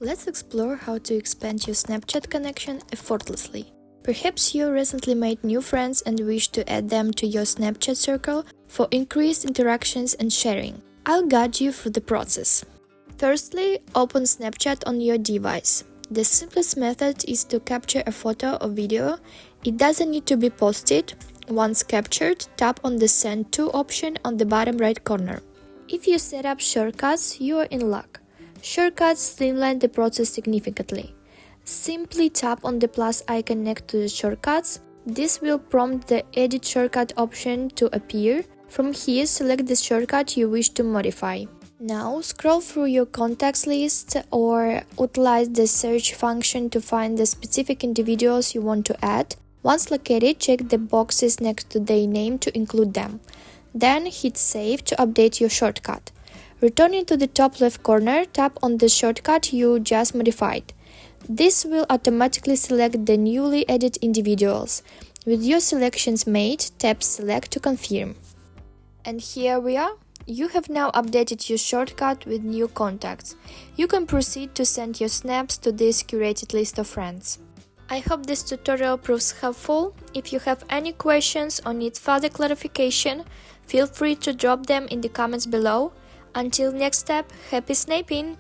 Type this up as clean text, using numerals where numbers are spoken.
Let's explore how to expand your Snapchat connection effortlessly. Perhaps you recently made new friends and wish to add them to your Snapchat circle for increased interactions and sharing. I'll guide you through the process. Firstly, open Snapchat on your device. The simplest method is to capture a photo or video. It doesn't need to be posted. Once captured, tap on the Send To option on the bottom right corner. If you set up shortcuts, you are in luck. Shortcuts streamline the process significantly. Simply tap on the plus icon next to the shortcuts. This will prompt the Edit Shortcut option to appear. From here, select the shortcut you wish to modify. Now, scroll through your contacts list or utilize the search function to find the specific individuals you want to add. Once located, check the boxes next to their name to include them. Then hit Save to update your shortcut. Returning to the top left corner, tap on the shortcut you just modified. This will automatically select the newly added individuals. With your selections made, tap Select to confirm. And here we are. You have now updated your shortcut with new contacts. You can proceed to send your snaps to this curated list of friends. I hope this tutorial proves helpful. If you have any questions or need further clarification, feel free to drop them in the comments below. Until next step, happy snapping!